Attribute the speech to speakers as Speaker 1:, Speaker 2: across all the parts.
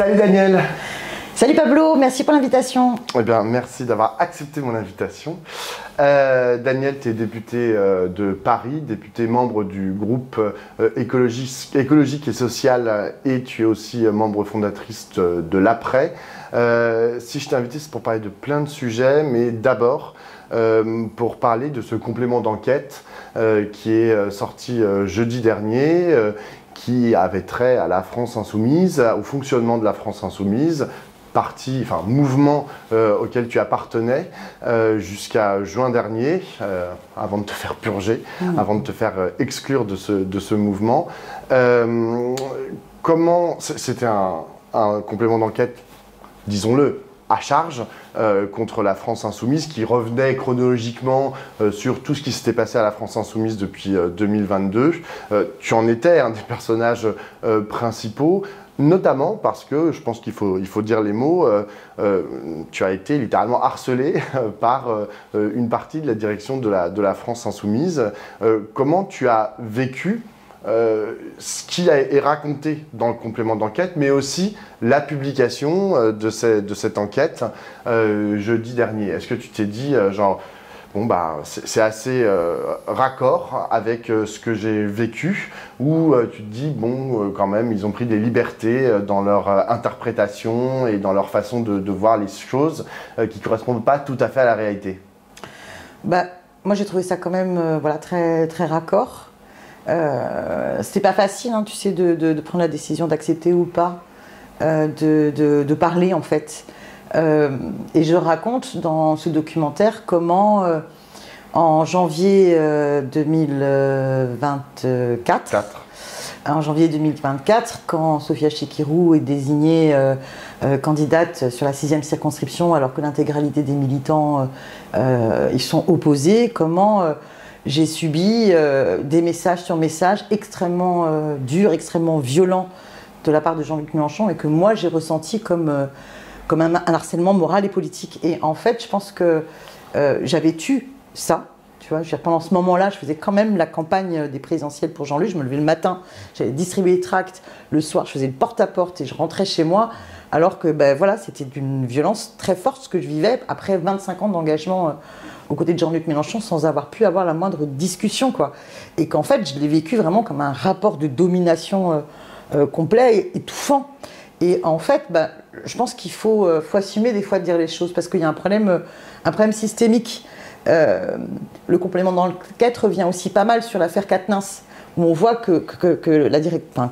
Speaker 1: Salut Daniel.
Speaker 2: Salut Pablo, merci pour l'invitation.
Speaker 1: Eh bien, merci d'avoir accepté mon invitation. Daniel, tu es député de Paris, député membre du groupe écologique et social, et tu es aussi membre fondatrice de l'Après. Si je t'ai invité, c'est pour parler de plein de sujets, mais d'abord pour parler de ce complément d'enquête qui est sorti jeudi dernier, qui avait trait à la France Insoumise, au fonctionnement de la France Insoumise, mouvement auquel tu appartenais jusqu'à juin dernier, avant de te faire purger, avant de te faire exclure de ce mouvement. C'était un complément d'enquête, disons-le, à charge contre la France Insoumise, qui revenait chronologiquement sur tout ce qui s'était passé à la France Insoumise depuis 2022. Tu en étais un des personnages principaux, notamment parce que, je pense qu'il faut dire les mots, tu as été littéralement harcelé par une partie de la direction de la France Insoumise. Comment tu as vécu ce qui est raconté dans le complément d'enquête, mais aussi la publication de cette enquête jeudi dernier? Est-ce que tu t'es dit, bon bah c'est assez raccord avec ce que j'ai vécu, ou tu te dis, bon, quand même, ils ont pris des libertés dans leur interprétation et dans leur façon de voir les choses qui ne correspondent pas tout à fait à la réalité?
Speaker 2: Bah, moi j'ai trouvé ça quand même voilà, très, très raccord. C'est pas facile, hein, tu sais, de prendre la décision d'accepter ou pas de parler en fait. Et je raconte dans ce documentaire comment en janvier 2024, quand Sophia Chikirou est désignée candidate sur la 6e circonscription, alors que l'intégralité des militants ils sont opposés, comment j'ai subi des messages sur messages extrêmement durs, extrêmement violents de la part de Jean-Luc Mélenchon, et que moi j'ai ressenti comme un harcèlement moral et politique. Et en fait, je pense que j'avais tué ça. Tu vois, pendant ce moment-là, je faisais quand même la campagne des présidentielles pour Jean-Luc. Je me levais le matin, j'allais distribuer les tracts. Le soir, je faisais le porte-à-porte et je rentrais chez moi. Alors que voilà, c'était d'une violence très forte ce que je vivais après 25 ans d'engagement aux côtés de Jean-Luc Mélenchon, sans avoir pu avoir la moindre discussion, quoi. Et qu'en fait, je l'ai vécu vraiment comme un rapport de domination complet et étouffant. Et en fait, je pense qu'il faut assumer des fois de dire les choses, parce qu'il y a un problème systémique. Le complément d'enquête revient aussi pas mal sur l'affaire Quatennens, où on voit que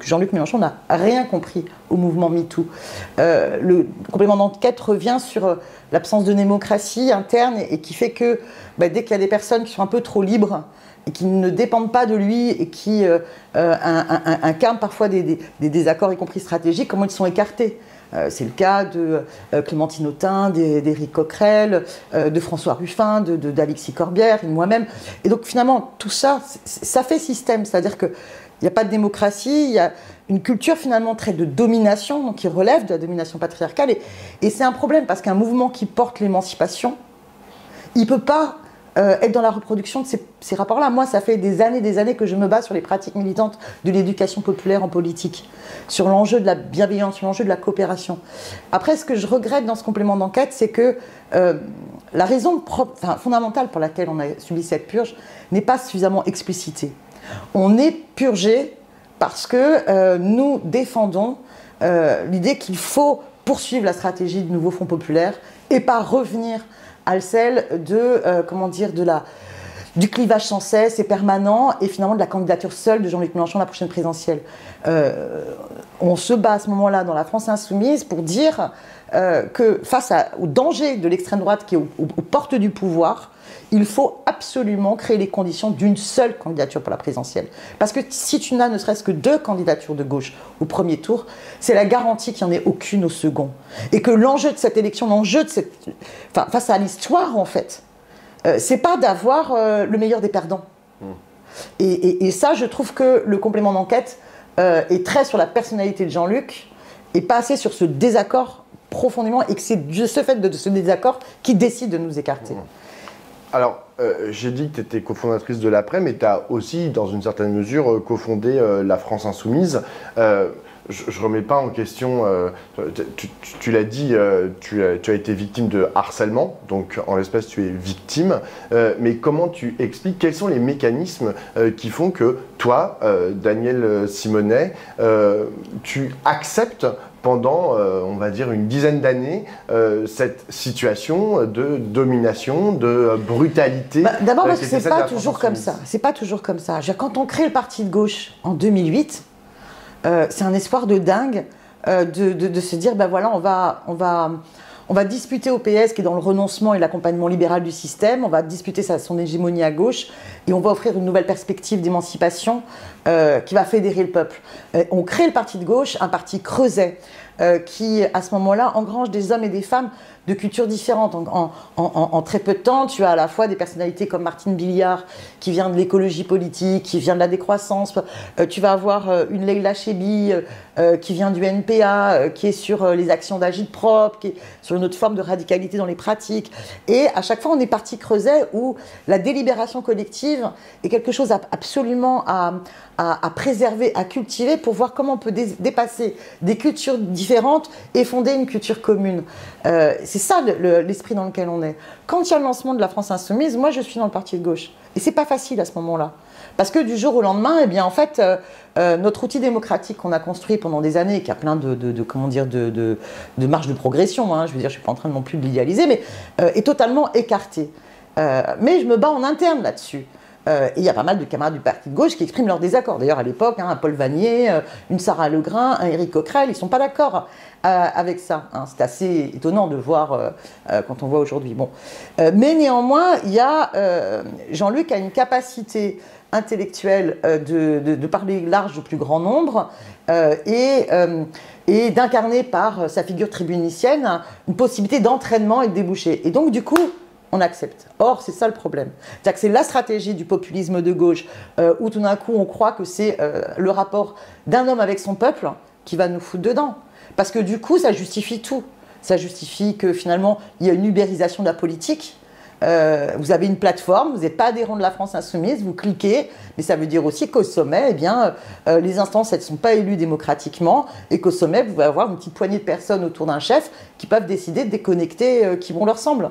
Speaker 2: Jean-Luc Mélenchon n'a rien compris au mouvement MeToo. Le complément d'enquête revient sur l'absence de démocratie interne, et qui fait que dès qu'il y a des personnes qui sont un peu trop libres et qui ne dépendent pas de lui et qui incarnent parfois des désaccords, y compris stratégiques, comment ils sont écartés. C'est le cas de Clémentine Autain, d'Éric Coquerel, de François Ruffin, d'Alexis Corbière, et de moi-même. Et donc finalement, tout ça, ça fait système. C'est-à-dire qu'il n'y a pas de démocratie, il y a une culture finalement très de domination, donc qui relève de la domination patriarcale. Et c'est un problème, parce qu'un mouvement qui porte l'émancipation, il ne peut pas être dans la reproduction de ces rapports-là. Moi, ça fait des années que je me bats sur les pratiques militantes de l'éducation populaire en politique, sur l'enjeu de la bienveillance, sur l'enjeu de la coopération. Après, ce que je regrette dans ce complément d'enquête, c'est que la raison fondamentale pour laquelle on a subi cette purge n'est pas suffisamment explicitée. On est purgé parce que nous défendons l'idée qu'il faut poursuivre la stratégie du nouveau Front populaire et pas revenir à celle du clivage sans cesse et permanent, et finalement de la candidature seule de Jean-Luc Mélenchon à la prochaine présidentielle. On se bat à ce moment-là dans la France Insoumise pour dire que face au danger de l'extrême droite qui est aux portes du pouvoir, il faut absolument créer les conditions d'une seule candidature pour la présidentielle. Parce que si tu n'as ne serait-ce que 2 candidatures de gauche au premier tour, c'est la garantie qu'il n'y en ait aucune au second. Et que l'enjeu de cette élection, face à l'histoire en fait, c'est pas d'avoir le meilleur des perdants. Et ça, je trouve que le complément d'enquête est très sur la personnalité de Jean-Luc et pas assez sur ce désaccord profondément, et que c'est de ce fait de ce désaccord qui décide de nous écarter.
Speaker 1: Alors, j'ai dit que tu étais cofondatrice de l'Après, mais tu as aussi, dans une certaine mesure, cofondé la France Insoumise. je remets pas en question, tu l'as dit, tu as été victime de harcèlement, donc en l'espèce tu es victime, mais comment tu expliques, quels sont les mécanismes qui font que toi, Daniel Simonet, tu acceptes pendant, on va dire, une dizaine d'années, cette situation de domination, de brutalité.
Speaker 2: D'abord parce que c'est pas toujours comme ça. C'est pas toujours comme ça. Quand on crée le parti de gauche en 2008, c'est un espoir de dingue de se dire, ben voilà, on va disputer au PS qui est dans le renoncement et l'accompagnement libéral du système, on va disputer son hégémonie à gauche et on va offrir une nouvelle perspective d'émancipation qui va fédérer le peuple. On crée le parti de gauche, un parti creuset qui, à ce moment-là, engrange des hommes et des femmes de cultures différentes. En très peu de temps, tu as à la fois des personnalités comme Martine Billiard, qui vient de l'écologie politique, qui vient de la décroissance. Tu vas avoir une Leïla Chebbi, qui vient du NPA, qui est sur les actions d'agit-prop, qui est sur une autre forme de radicalité dans les pratiques. Et à chaque fois, on est parti creuset où la délibération collective est quelque chose absolument à préserver, à cultiver pour voir comment on peut dépasser des cultures différentes et fonder une culture commune. C'est ça l'esprit dans lequel on est. Quand il y a le lancement de la France Insoumise, moi je suis dans le parti de gauche. Et c'est pas facile à ce moment-là. Parce que du jour au lendemain, eh bien, en fait, notre outil démocratique qu'on a construit pendant des années, qui a plein de marges de progression, hein, je veux dire, je ne suis pas en train non plus de l'idéaliser, mais est totalement écarté. Mais je me bats en interne là-dessus. Et il y a pas mal de camarades du parti de gauche qui expriment leur désaccord. D'ailleurs, à l'époque, un Paul Vanier, une Sarah Legrain, un Éric Coquerel, ils ne sont pas d'accord avec ça. Hein. C'est assez étonnant de voir quand on voit aujourd'hui. Bon. Mais néanmoins, il y a Jean-Luc a une capacité intellectuelle de parler large au plus grand nombre et d'incarner par sa figure tribunicienne une possibilité d'entraînement et de débouché. Et donc, du coup, on accepte. Or, c'est ça le problème. C'est-à-dire que c'est la stratégie du populisme de gauche où tout d'un coup on croit que c'est le rapport d'un homme avec son peuple qui va nous foutre dedans. Parce que du coup, ça justifie tout. Ça justifie que finalement, il y a une ubérisation de la politique. Vous avez une plateforme, vous n'êtes pas adhérent de la France Insoumise, vous cliquez, mais ça veut dire aussi qu'au sommet, eh bien, les instances, elles ne sont pas élues démocratiquement, et qu'au sommet, vous allez avoir une petite poignée de personnes autour d'un chef qui peuvent décider de déconnecter qui bon leur semble.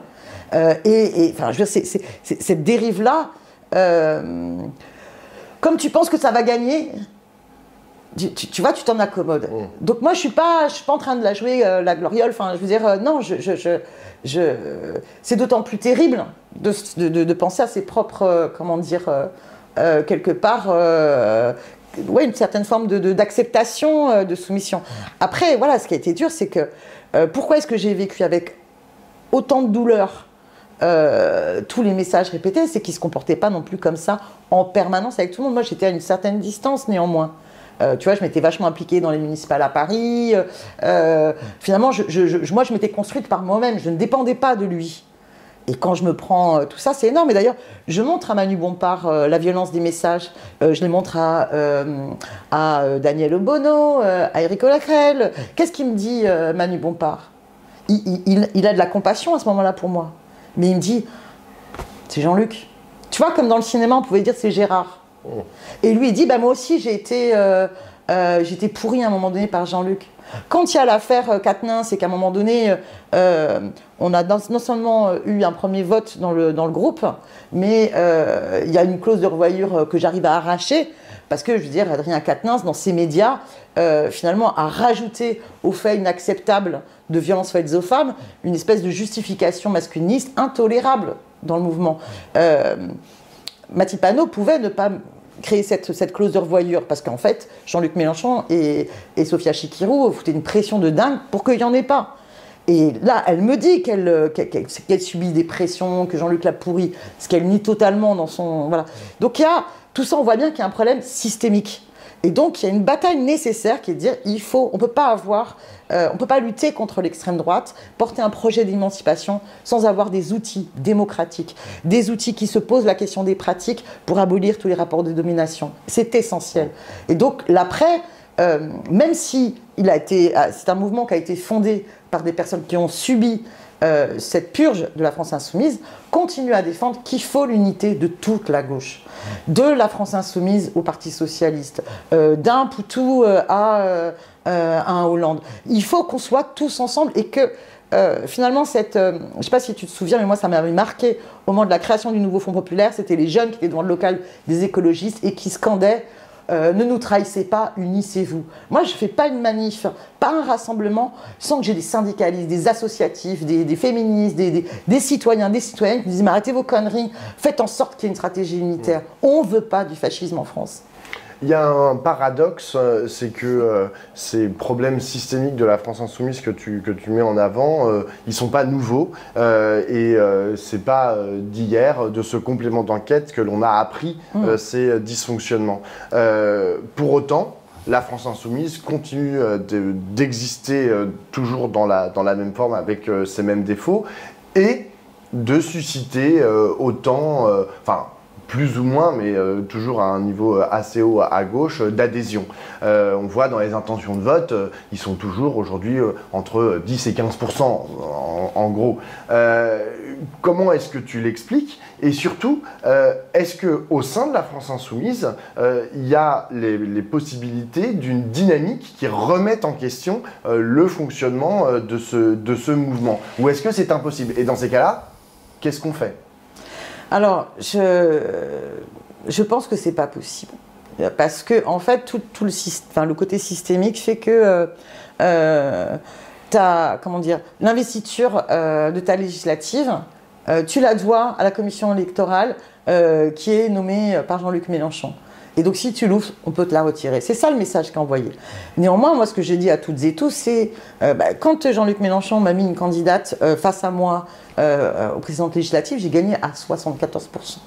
Speaker 2: Enfin, je veux dire, cette dérive-là, comme tu penses que ça va gagner, tu vois, tu t'en accommodes. Donc moi, je suis pas en train de la jouer la gloriole. Enfin, je veux dire, non, c'est d'autant plus terrible de penser à ses propres, comment dire, quelque part, ouais, une certaine forme d'acceptation, de soumission. Après, voilà, ce qui a été dur, c'est que pourquoi est-ce que j'ai vécu avec autant de douleur tous les messages répétés, c'est qu'ils ne se comportaient pas non plus comme ça en permanence avec tout le monde. Moi, j'étais à une certaine distance néanmoins. Tu vois, je m'étais vachement impliquée dans les municipales à Paris. Finalement, moi, je m'étais construite par moi-même. Je ne dépendais pas de lui. Et quand je me prends tout ça, c'est énorme. Et d'ailleurs, je montre à Manu Bompard la violence des messages. Je les montre à Daniel Obono, à Éric Coquerel. Qu'est-ce qu'il me dit, Manu Bompard ? Il a de la compassion à ce moment-là pour moi. Mais il me dit, c'est Jean-Luc. Tu vois, comme dans le cinéma, on pouvait dire c'est Gérard. Et lui, il dit, bah, moi aussi, j'ai été pourri à un moment donné par Jean-Luc. Quand il y a l'affaire Quatennens, c'est qu'à un moment donné, on a non seulement eu un premier vote dans le groupe, mais il y a une clause de revoyure que j'arrive à arracher, parce que, je veux dire, Adrien Quatennens, dans ses médias, finalement, a rajouté au fait inacceptable de violences faites aux femmes une espèce de justification masculiniste intolérable dans le mouvement. Mathilde Panot pouvait ne pas créer cette clause de revoyure, parce qu'en fait, Jean-Luc Mélenchon et Sophia Chikirou foutaient une pression de dingue pour qu'il n'y en ait pas. Et là, elle me dit qu'elle subit des pressions, que Jean-Luc l'a pourri, ce qu'elle nie totalement dans son... Voilà. Donc il y a, tout ça, on voit bien qu'il y a un problème systémique. Et donc, il y a une bataille nécessaire qui est de dire, on peut pas lutter contre l'extrême droite, porter un projet d'émancipation sans avoir des outils démocratiques, des outils qui se posent la question des pratiques pour abolir tous les rapports de domination. C'est essentiel. Et donc, l'après, même si c'est un mouvement qui a été fondé par des personnes qui ont subi cette purge de la France insoumise, continue à défendre qu'il faut l'unité de toute la gauche, de la France insoumise au Parti socialiste, d'un Poutou à un Hollande. Il faut qu'on soit tous ensemble et que finalement, je ne sais pas si tu te souviens, mais moi ça m'avait marqué au moment de la création du nouveau Front populaire, c'était les jeunes qui étaient devant le local des écologistes et qui scandaient ne nous trahissez pas, unissez-vous. Moi, je ne fais pas une manif, pas un rassemblement, sans que j'ai des syndicalistes, des associatifs, des féministes, des citoyens, des citoyennes qui disent mais arrêtez vos conneries, faites en sorte qu'il y ait une stratégie unitaire. On ne veut pas du fascisme en France.
Speaker 1: Il y a un paradoxe, c'est que ces problèmes systémiques de la France insoumise que tu mets en avant, ils ne sont pas nouveaux et c'est pas d'hier, de ce complément d'enquête, que l'on a appris ces dysfonctionnements. Pour autant, la France insoumise continue d'exister toujours dans la même forme avec ces mêmes défauts et de susciter autant, plus ou moins, mais toujours à un niveau assez haut à gauche, d'adhésion. On voit dans les intentions de vote, ils sont toujours aujourd'hui entre 10 et 15% en gros. Comment est-ce que tu l'expliques? Et surtout, est-ce qu'au sein de la France insoumise, il y a les possibilités d'une dynamique qui remette en question le fonctionnement de ce mouvement? Ou est-ce que c'est impossible? Et dans ces cas-là, qu'est-ce qu'on fait?
Speaker 2: Alors, je pense que c'est pas possible. Parce que, en fait, tout le côté systémique fait que l'investiture de ta législative, tu la dois à la commission électorale qui est nommée par Jean-Luc Mélenchon. Et donc, si tu l'ouvres, on peut te la retirer. C'est ça le message qui est envoyé. Néanmoins, moi, ce que j'ai dit à toutes et tous, c'est quand Jean-Luc Mélenchon m'a mis une candidate face à moi aux présidentes législatives, j'ai gagné à 74%.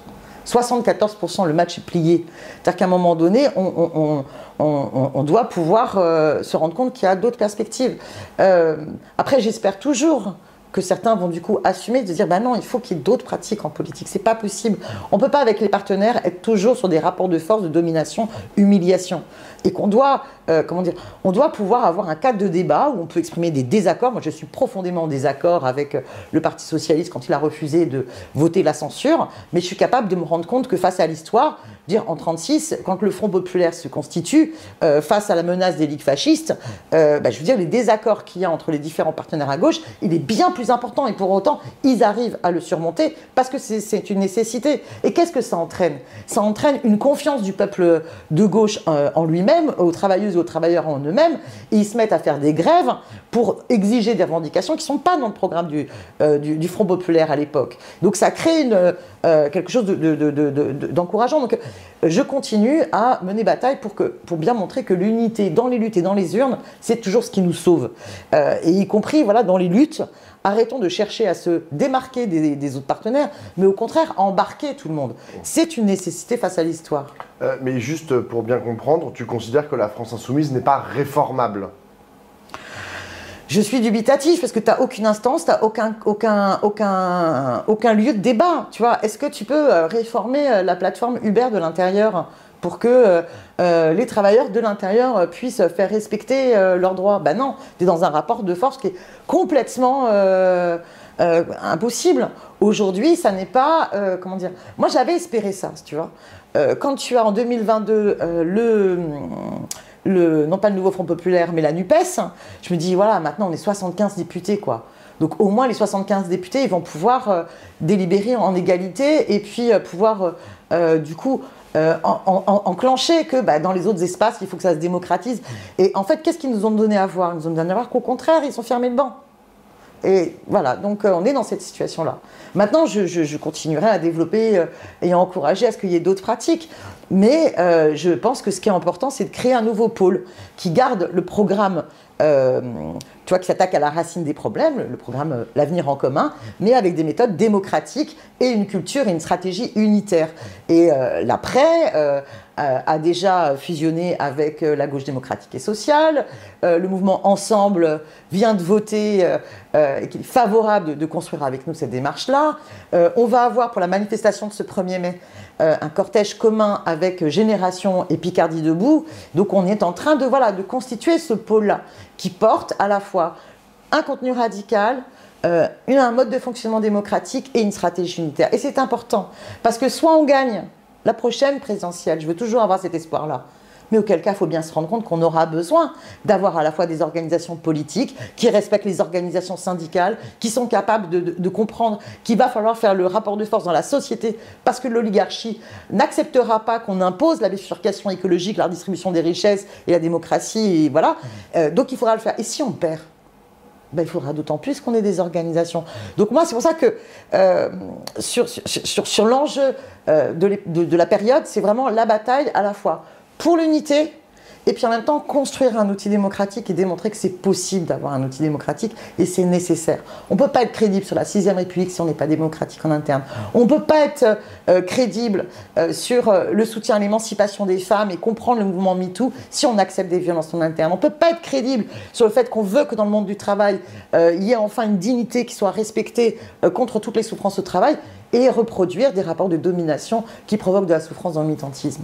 Speaker 2: 74%, le match est plié. C'est-à-dire qu'à un moment donné, on doit pouvoir se rendre compte qu'il y a d'autres perspectives. Après, j'espère toujours que certains vont du coup assumer de dire bah non, il faut qu'il y ait d'autres pratiques en politique. C'est pas possible. On peut pas avec les partenaires être toujours sur des rapports de force, de domination, humiliation. Et qu'on doit, on doit pouvoir avoir un cadre de débat où on peut exprimer des désaccords. Moi, je suis profondément en désaccord avec le Parti socialiste quand il a refusé de voter la censure, mais je suis capable de me rendre compte que face à l'histoire, dire en 1936, quand le Front populaire se constitue, face à la menace des ligues fascistes, je veux dire, les désaccords qu'il y a entre les différents partenaires à gauche, il est bien plus important et pour autant, ils arrivent à le surmonter parce que c'est une nécessité. Et qu'est-ce que ça entraîne? Ça entraîne une confiance du peuple de gauche en lui-même, aux travailleuses et aux travailleurs en eux-mêmes, et ils se mettent à faire des grèves pour exiger des revendications qui ne sont pas dans le programme du Front populaire à l'époque. Donc ça crée quelque chose d'encourageant. Donc je continue à mener bataille pour bien montrer que l'unité dans les luttes et dans les urnes, c'est toujours ce qui nous sauve. Et y compris dans les luttes, arrêtons de chercher à se démarquer des autres partenaires, mais au contraire, à embarquer tout le monde. C'est une nécessité face à l'histoire.
Speaker 1: Mais juste pour bien comprendre, tu considères que la France insoumise n'est pas réformable?
Speaker 2: Je suis dubitatif parce que tu n'as aucune instance, tu n'as aucun lieu de débat. Tu vois, est-ce que tu peux réformer la plateforme Uber de l'intérieur pour que les travailleurs de l'intérieur puissent faire respecter leurs droits? Ben non, tu es dans un rapport de force qui est complètement impossible. Aujourd'hui, ça n'est pas... Moi, j'avais espéré ça, tu vois. Quand tu as en 2022 non pas le nouveau Front populaire, mais la NUPES, je me dis, voilà, maintenant on est 75 députés, quoi. Donc au moins les 75 députés, ils vont pouvoir délibérer en égalité et puis pouvoir, du coup, enclencher que dans les autres espaces, il faut que ça se démocratise. Et en fait, qu'est-ce qu'ils nous ont donné à voir? Ils nous ont donné à voir qu'au contraire, ils sont fermés le banc. Et voilà, donc on est dans cette situation-là. Maintenant, je continuerai à développer et à encourager à ce qu'il y ait d'autres pratiques. Mais je pense que ce qui est important, c'est de créer un nouveau pôle qui garde le programme, tu vois, qui s'attaque à la racine des problèmes, le programme L'avenir en commun, mais avec des méthodes démocratiques et une culture et une stratégie unitaire. Et l'après a déjà fusionné avec la gauche démocratique et sociale. Le mouvement Ensemble vient de voter et qui est favorable de construire avec nous cette démarche-là. On va avoir pour la manifestation de ce 1er mai un cortège commun avec Génération et Picardie Debout. Donc on est en train de constituer ce pôle-là qui porte à la fois un contenu radical, un mode de fonctionnement démocratique et une stratégie unitaire. Et c'est important, parce que soit on gagne la prochaine présidentielle, je veux toujours avoir cet espoir-là, mais auquel cas, il faut bien se rendre compte qu'on aura besoin d'avoir à la fois des organisations politiques qui respectent les organisations syndicales, qui sont capables de comprendre qu'il va falloir faire le rapport de force dans la société, parce que l'oligarchie n'acceptera pas qu'on impose la bifurcation écologique, la redistribution des richesses et la démocratie, et voilà. Donc il faudra le faire. Et si on perd, ben, il faudra d'autant plus qu'on ait des organisations. Donc moi, c'est pour ça que sur l'enjeu de la période, c'est vraiment la bataille à la fois pour l'unité, et puis en même temps construire un outil démocratique et démontrer que c'est possible d'avoir un outil démocratique, et c'est nécessaire. On ne peut pas être crédible sur la 6ème République si on n'est pas démocratique en interne. On ne peut pas être crédible sur le soutien à l'émancipation des femmes et comprendre le mouvement MeToo si on accepte des violences en interne. On ne peut pas être crédible sur le fait qu'on veut que dans le monde du travail, il y ait enfin une dignité qui soit respectée contre toutes les souffrances au travail, et reproduire des rapports de domination qui provoquent de la souffrance dans le militantisme.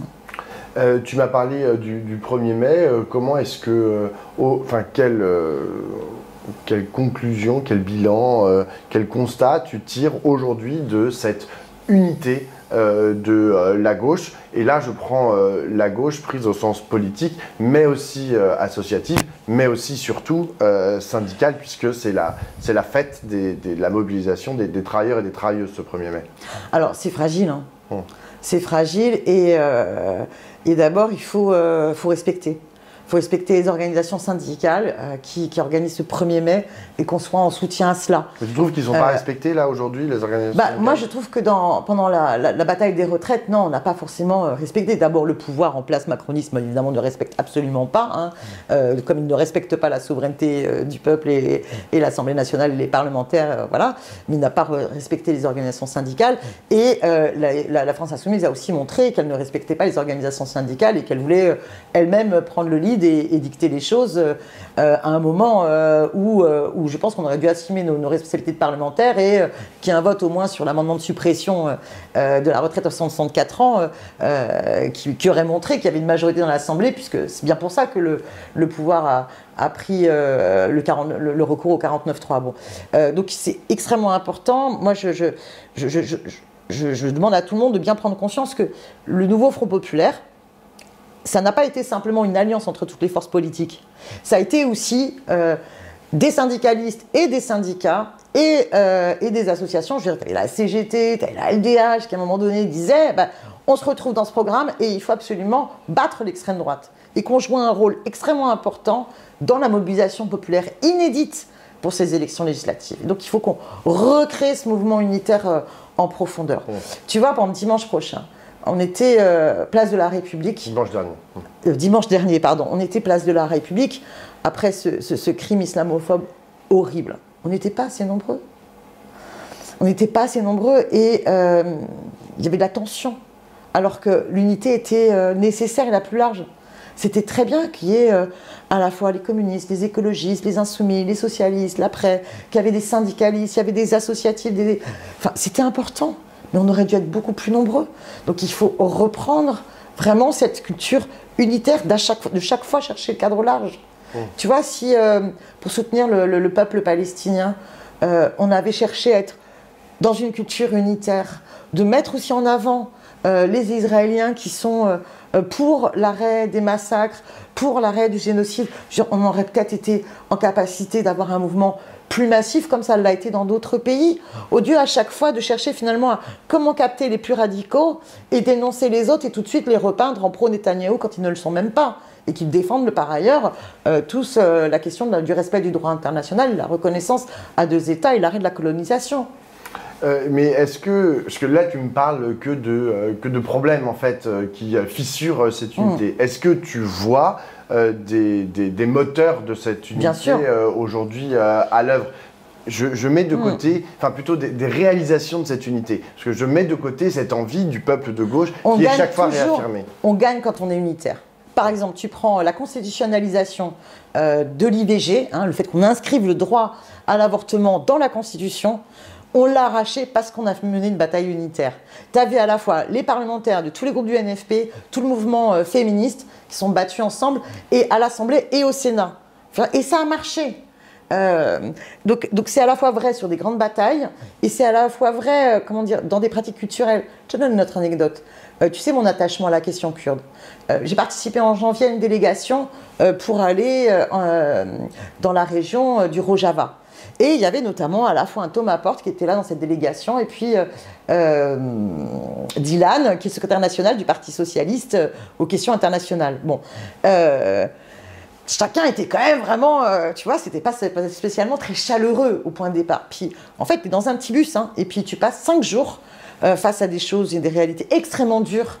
Speaker 1: Tu m'as parlé du 1er mai. Comment est-ce que, quelle conclusion, quel bilan, quel constat tu tires aujourd'hui de cette unité de la gauche? Et là, je prends la gauche prise au sens politique, mais aussi associative, mais aussi surtout syndicale, puisque c'est la fête de la mobilisation des travailleurs et des travailleuses ce 1er mai.
Speaker 2: Alors, c'est fragile, hein. C'est fragile, et d'abord, il faut respecter. Il faut respecter les organisations syndicales qui organisent ce 1er mai, et qu'on soit en soutien à cela.
Speaker 1: Mais tu trouves qu'ils ne sont pas respectés là aujourd'hui, les organisations syndicales?
Speaker 2: Moi je trouve que pendant la bataille des retraites, non, on n'a pas forcément respecté. D'abord, le pouvoir en place macronisme évidemment ne respecte absolument pas, comme il ne respecte pas la souveraineté du peuple et l'Assemblée nationale et les parlementaires, voilà, mais il n'a pas respecté les organisations syndicales, et la France Insoumise a aussi montré qu'elle ne respectait pas les organisations syndicales et qu'elle voulait elle-même prendre le lead et dicter les choses à un moment où je pense qu'on aurait dû assumer nos responsabilités de parlementaires, et qu'il y ait un vote au moins sur l'amendement de suppression de la retraite à 64 ans qui aurait montré qu'il y avait une majorité dans l'Assemblée, puisque c'est bien pour ça que le pouvoir a pris le recours au 49.3. Bon. Donc c'est extrêmement important. Moi, je demande à tout le monde de bien prendre conscience que le nouveau Front populaire, ça n'a pas été simplement une alliance entre toutes les forces politiques. Ça a été aussi des syndicalistes et des syndicats et des associations. Je veux dire, tu avais la CGT, tu avais la LDH qui à un moment donné disait on se retrouve dans ce programme et il faut absolument battre l'extrême droite. Et qu'on joue un rôle extrêmement important dans la mobilisation populaire inédite pour ces élections législatives. Donc il faut qu'on recrée ce mouvement unitaire en profondeur. Tu vois, pendant dimanche prochain, on était place de la République.
Speaker 1: Dimanche dernier.
Speaker 2: Dimanche dernier, pardon. On était place de la République après ce crime islamophobe horrible. On n'était pas assez nombreux. On n'était pas assez nombreux, et il y avait de la tension, alors que l'unité était nécessaire et la plus large. C'était très bien qu'il y ait à la fois les communistes, les écologistes, les insoumis, les socialistes, l'après, qu'il y avait des syndicalistes, il y avait des associatifs, enfin, c'était important. Mais on aurait dû être beaucoup plus nombreux. Donc il faut reprendre vraiment cette culture unitaire de chaque fois chercher le cadre large. Tu vois, si pour soutenir le peuple palestinien, on avait cherché à être dans une culture unitaire, de mettre aussi en avant les Israéliens qui sont pour l'arrêt des massacres, pour l'arrêt du génocide, on aurait peut-être été en capacité d'avoir un mouvement plus massif, comme ça l'a été dans d'autres pays, au lieu à chaque fois de chercher finalement à comment capter les plus radicaux et dénoncer les autres et tout de suite les repeindre en pro-Netanyahou quand ils ne le sont même pas, et qui défendent par ailleurs tous la question du respect du droit international, la reconnaissance à deux États et l'arrêt de la colonisation.
Speaker 1: Mais est-ce que, parce que là tu me parles que de problèmes en fait qui fissurent cette unité, est-ce que tu vois des moteurs de cette unité aujourd'hui à l'œuvre? Je mets de côté, enfin plutôt des réalisations de cette unité, parce que je mets de côté cette envie du peuple de gauche qui est chaque fois réaffirmée.
Speaker 2: On gagne quand on est unitaire. Par exemple, tu prends la constitutionnalisation de l'IVG, le fait qu'on inscrive le droit à l'avortement dans la Constitution. On l'a arraché parce qu'on a mené une bataille unitaire. Tu avais à la fois les parlementaires de tous les groupes du NFP, tout le mouvement féministe qui sont battus ensemble, et à l'Assemblée et au Sénat. Et ça a marché. Donc c'est à la fois vrai sur des grandes batailles et c'est à la fois vrai, comment dire, dans des pratiques culturelles. Je te donne une autre anecdote. Tu sais mon attachement à la question kurde. J'ai participé en janvier à une délégation pour aller dans la région du Rojava. Et il y avait notamment à la fois un Thomas Porte qui était là dans cette délégation et puis Dylan qui est secrétaire national du Parti socialiste aux questions internationales. Bon, chacun était quand même vraiment, tu vois, c'était pas spécialement très chaleureux au point de départ. Puis en fait, tu es dans un petit bus et puis tu passes 5 jours face à des choses et des réalités extrêmement dures.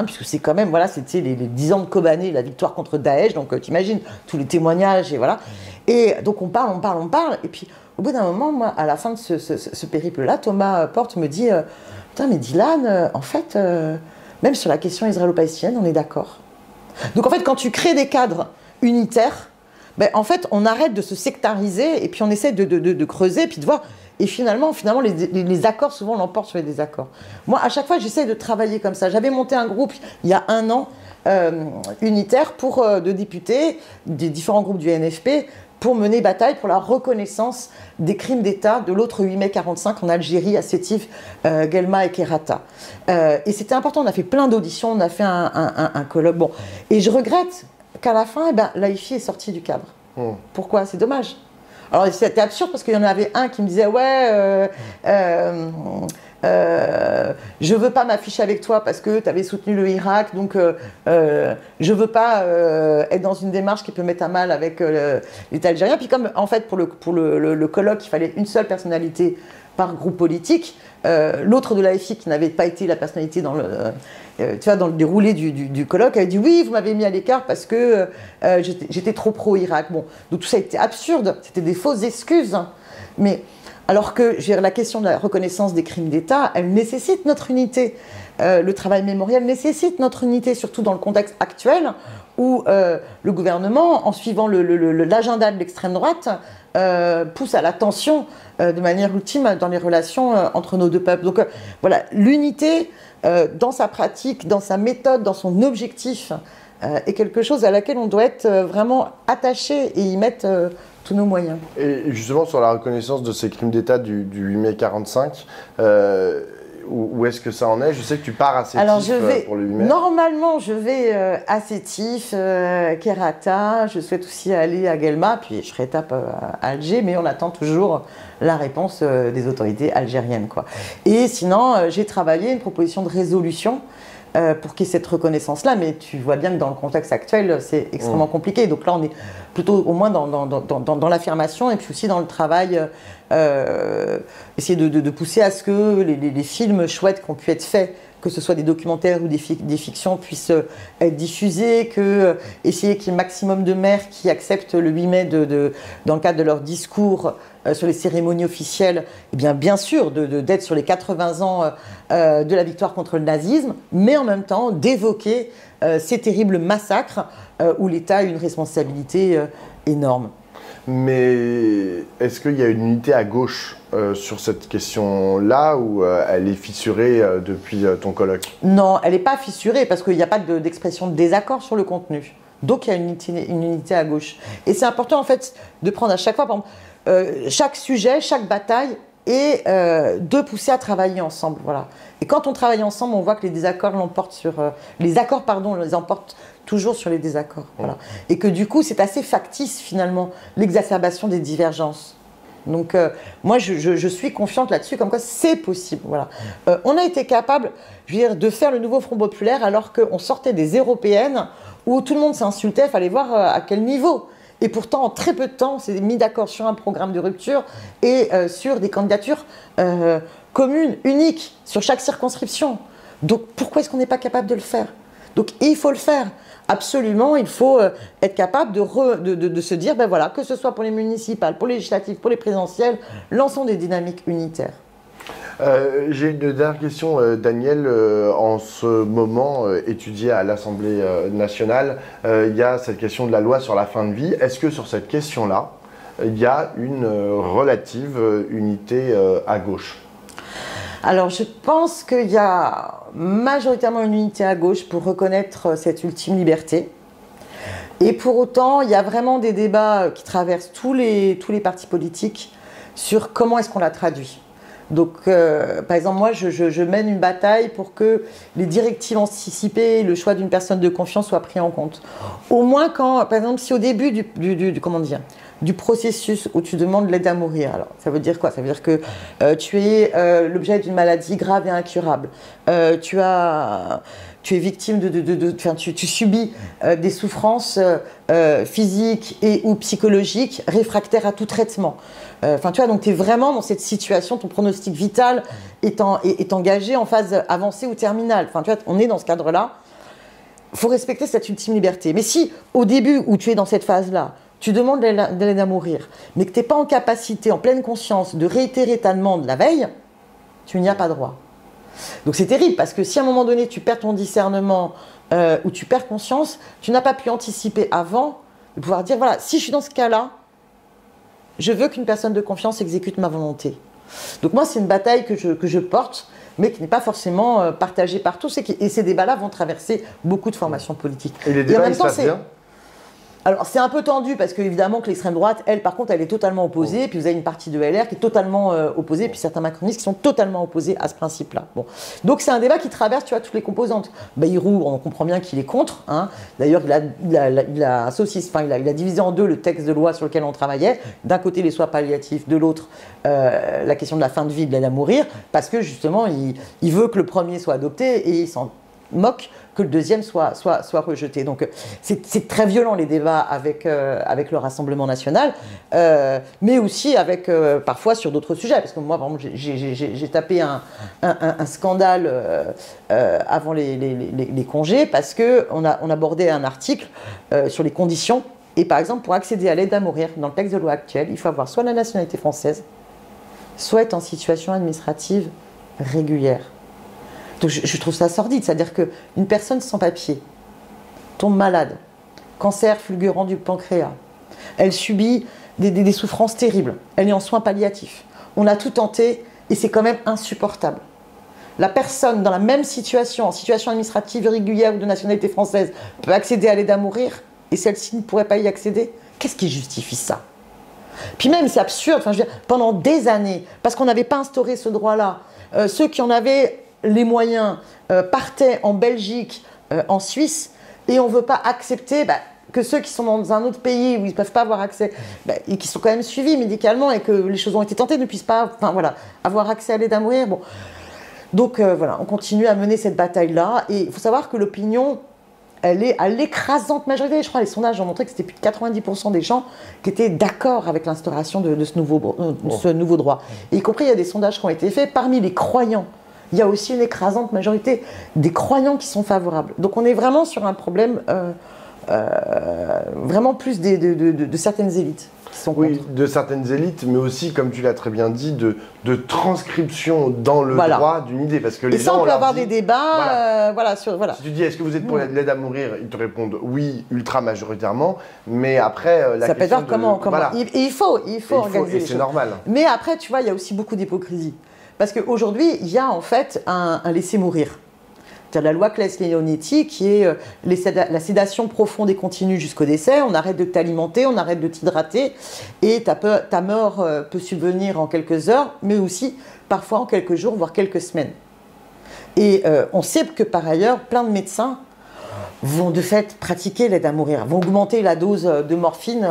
Speaker 2: Puisque c'est quand même, voilà, c'était les 10 ans de Kobané, la victoire contre Daesh, donc t'imagines tous les témoignages, et voilà. Et donc on parle, et puis au bout d'un moment, moi, à la fin de ce périple-là, Thomas Porte me dit putain, mais Dylan, en fait, même sur la question israélo-palestinienne, on est d'accord. Donc en fait, quand tu crées des cadres unitaires, ben, en fait, on arrête de se sectariser, et puis on essaie de creuser, puis de voir. Et finalement les accords, souvent, l'emportent sur les désaccords. Moi, à chaque fois, j'essaie de travailler comme ça. J'avais monté un groupe, il y a 1 an, unitaire de députés des différents groupes du NFP pour mener bataille pour la reconnaissance des crimes d'État de l'autre 8 mai 45 en Algérie, à Sétif, Guelma et Kerata. Et c'était important, on a fait plein d'auditions, on a fait un colloque. Bon. Et je regrette qu'à la fin, l'AIFI est sorti du cadre. Pourquoi? C'est dommage. Alors c'était absurde parce qu'il y en avait un qui me disait ouais, je veux pas m'afficher avec toi parce que tu avais soutenu le Irak, donc je veux pas être dans une démarche qui peut mettre à mal avec l'État algérien. Puis comme en fait pour le colloque il fallait une seule personnalité par groupe politique, l'autre de l'AFI qui n'avait pas été la personnalité dans le déroulé du colloque avait dit oui, vous m'avez mis à l'écart parce que j'étais trop pro-Irak. Bon, donc tout ça était absurde, c'était des fausses excuses. Mais alors que la question de la reconnaissance des crimes d'État, elle nécessite notre unité. Le travail mémorial nécessite notre unité, surtout dans le contexte actuel où le gouvernement, en suivant l'agenda de l'extrême droite, pousse à la tension de manière ultime dans les relations entre nos deux peuples. Donc voilà, l'unité dans sa pratique, dans sa méthode, dans son objectif est quelque chose à laquelle on doit être vraiment attaché et y mettre tous nos moyens.
Speaker 1: Et justement sur la reconnaissance de ces crimes d'État du 8 mai 45, où est-ce que ça en est? Je sais que tu pars à Sétif pour le 8 mai.
Speaker 2: Normalement, je vais à Sétif, Kerata, je souhaite aussi aller à Guelma, puis je ferai étape à Alger, mais on attend toujours la réponse des autorités algériennes, quoi. Et sinon, j'ai travaillé une proposition de résolution pour qu'il y ait cette reconnaissance-là, mais tu vois bien que dans le contexte actuel, c'est extrêmement compliqué. Donc là, on est plutôt au moins dans l'affirmation et puis aussi dans le travail, essayer de pousser à ce que les films chouettes qui ont pu être faits, que ce soit des documentaires ou des fictions, puissent être diffusés, essayer qu'il y ait maximum de maires qui acceptent le 8 mai dans le cadre de leur discours sur les cérémonies officielles, et bien sûr d'être sur les 80 ans de la victoire contre le nazisme, mais en même temps d'évoquer ces terribles massacres où l'État a une responsabilité énorme.
Speaker 1: Mais est-ce qu'il y a une unité à gauche sur cette question-là ou elle est fissurée depuis ton colloque?
Speaker 2: Non, elle n'est pas fissurée parce qu'il n'y a pas d'expression de désaccord sur le contenu. Donc il y a une unité à gauche. Et c'est important en fait de prendre à chaque fois, par exemple, chaque sujet, chaque bataille et de pousser à travailler ensemble. Voilà. Et quand on travaille ensemble, on voit que les désaccords l'emportent sur... les accords, pardon, les emportent toujours sur les désaccords. Voilà. Et que du coup, c'est assez factice finalement, l'exacerbation des divergences. Donc moi, je suis confiante là-dessus, comme quoi c'est possible. Voilà. On a été capable, je veux dire, de faire le nouveau Front populaire alors qu'on sortait des européennes où tout le monde s'insultait, il fallait voir à quel niveau. Et pourtant, en très peu de temps, on s'est mis d'accord sur un programme de rupture et sur des candidatures communes, uniques, sur chaque circonscription. Donc pourquoi est-ce qu'on n'est pas capable de le faire? Donc il faut le faire. Absolument, il faut être capable de se dire, ben voilà, que ce soit pour les municipales, pour les législatives, pour les présidentielles, lançons des dynamiques unitaires.
Speaker 1: J'ai une dernière question, Daniel. En ce moment, étudié à l'Assemblée nationale, il y a cette question de la loi sur la fin de vie. Est-ce que sur cette question-là, il y a une relative unité à gauche?
Speaker 2: Alors, je pense qu'il y a majoritairement une unité à gauche pour reconnaître cette ultime liberté. Et pour autant, il y a vraiment des débats qui traversent tous les partis politiques sur comment est-ce qu'on la traduit. Donc, par exemple, moi, je mène une bataille pour que les directives anticipées, le choix d'une personne de confiance soient pris en compte. Au moins quand, par exemple, si au début du processus où tu demandes l'aide à mourir, alors ça veut dire quoi? Ça veut dire que tu es l'objet d'une maladie grave et incurable. Tu es victime tu subis des souffrances physiques et ou psychologiques réfractaires à tout traitement. Tu vois, donc tu es vraiment dans cette situation, ton pronostic vital est engagé en phase avancée ou terminale. Tu vois, on est dans ce cadre-là. Il faut respecter cette ultime liberté. Mais si, au début où tu es dans cette phase-là, tu demandes de l'aide à mourir, mais que tu n'es pas en capacité, en pleine conscience, de réitérer ta demande la veille, tu n'y as pas droit. Donc c'est terrible, parce que si à un moment donné, tu perds ton discernement ou tu perds conscience, tu n'as pas pu anticiper avant de pouvoir dire, voilà, si je suis dans ce cas-là, je veux qu'une personne de confiance exécute ma volonté. Donc moi, c'est une bataille que je porte, mais qui n'est pas forcément partagée par tous. Et ces débats-là vont traverser beaucoup de formations politiques.
Speaker 1: Et les débats, ils se passent bien ?
Speaker 2: Alors, c'est un peu tendu parce qu'évidemment que l'extrême droite, elle, par contre, elle est totalement opposée. Et puis vous avez une partie de LR qui est totalement opposée. Et puis certains macronistes qui sont totalement opposés à ce principe-là. Bon. Donc c'est un débat qui traverse, tu vois, toutes les composantes. Bayrou, on comprend bien qu'il est contre. Hein. D'ailleurs, il a divisé en deux le texte de loi sur lequel on travaillait. D'un côté, les soins palliatifs. De l'autre, la question de la fin de vie, de l'aide à mourir. Parce que justement, il veut que le premier soit adopté et il s'en moque que le deuxième soit rejeté. Donc c'est très violent les débats avec le Rassemblement national, mais aussi avec parfois sur d'autres sujets. Parce que moi, par exemple, j'ai tapé un scandale avant les congés parce qu'on abordait un article sur les conditions. Et par exemple, pour accéder à l'aide à mourir, dans le texte de loi actuel, il faut avoir soit la nationalité française, soit être en situation administrative régulière. Donc je trouve ça sordide, c'est-à-dire qu'une personne sans papier tombe malade, cancer fulgurant du pancréas, elle subit des souffrances terribles, elle est en soins palliatifs, on a tout tenté et c'est quand même insupportable. La personne dans la même situation, en situation administrative irrégulière ou de nationalité française, peut accéder à l'aide à mourir et celle-ci ne pourrait pas y accéder. Qu'est-ce qui justifie ça? Puis même, c'est absurde, je veux dire, pendant des années, parce qu'on n'avait pas instauré ce droit-là, ceux qui en avaient les moyens partaient en Belgique, en Suisse, et on ne veut pas accepter que ceux qui sont dans un autre pays où ils ne peuvent pas avoir accès, et qui sont quand même suivis médicalement et que les choses ont été tentées, ne puissent pas avoir accès à l'aide à mourir. Bon. Donc voilà, on continue à mener cette bataille-là, et il faut savoir que l'opinion, elle est à l'écrasante majorité. Je crois que les sondages ont montré que c'était plus de 90% des gens qui étaient d'accord avec l'instauration de ce nouveau droit. Et y compris, il y a des sondages qui ont été faits parmi les croyants. Il y a aussi une écrasante majorité des croyants qui sont favorables. Donc on est vraiment sur un problème vraiment plus de certaines élites qui sont contre. Oui,
Speaker 1: de certaines élites, mais aussi, comme tu l'as très bien dit, de transcription dans le droit d'une idée. Parce que les gens,
Speaker 2: on peut avoir des débats. Si
Speaker 1: tu dis, est-ce que vous êtes pour l'aide à mourir, ils te répondent oui, ultra majoritairement. Mais après, la
Speaker 2: ça
Speaker 1: question
Speaker 2: peut être comment.
Speaker 1: Voilà.
Speaker 2: Il faut organiser.
Speaker 1: Et c'est normal.
Speaker 2: Mais après, tu vois, il y a aussi beaucoup d'hypocrisie. Parce qu'aujourd'hui, il y a en fait un laisser-mourir. C'est-à-dire la loi Claes-Leonetti qui est la sédation profonde et continue jusqu'au décès. On arrête de t'alimenter, on arrête de t'hydrater et ta mort peut subvenir en quelques heures, mais aussi parfois en quelques jours, voire quelques semaines. Et on sait que par ailleurs, plein de médecins vont de fait pratiquer l'aide à mourir, vont augmenter la dose de morphine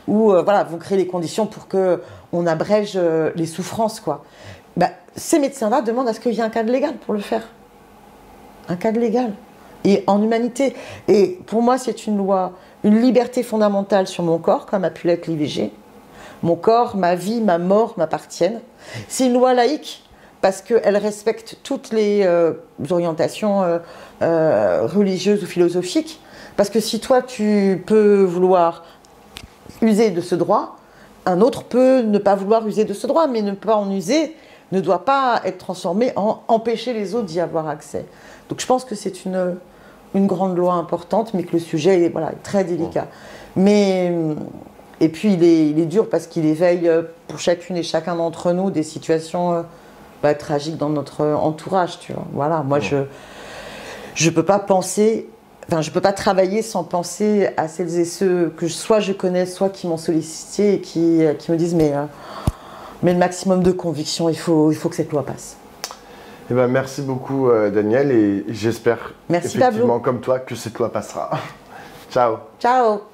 Speaker 2: ou vont créer les conditions pour qu'on abrège les souffrances, quoi. Ces médecins-là demandent à ce qu'il y ait un cadre légal pour le faire. Un cadre légal. Et en humanité. Et pour moi, c'est une loi, une liberté fondamentale sur mon corps, comme a pu l'être l'IVG. Mon corps, ma vie, ma mort m'appartiennent. C'est une loi laïque, parce qu'elle respecte toutes les orientations religieuses ou philosophiques. Parce que si toi, tu peux vouloir user de ce droit, un autre peut ne pas vouloir user de ce droit, mais ne pas en user ne doit pas être transformé en empêcher les autres d'y avoir accès. Donc je pense que c'est une grande loi importante, mais que le sujet est très délicat. Mais, et puis il est dur parce qu'il éveille pour chacune et chacun d'entre nous des situations tragiques dans notre entourage. Tu vois. Voilà, moi je ne peux pas penser enfin, je peux pas travailler sans penser à celles et ceux que soit je connais, soit qui m'ont sollicité et qui me disent mais le maximum de conviction, il faut que cette loi passe.
Speaker 1: Eh ben, merci beaucoup Danielle et j'espère effectivement
Speaker 2: Pablo.
Speaker 1: comme toi que cette loi passera. Ciao.
Speaker 2: Ciao.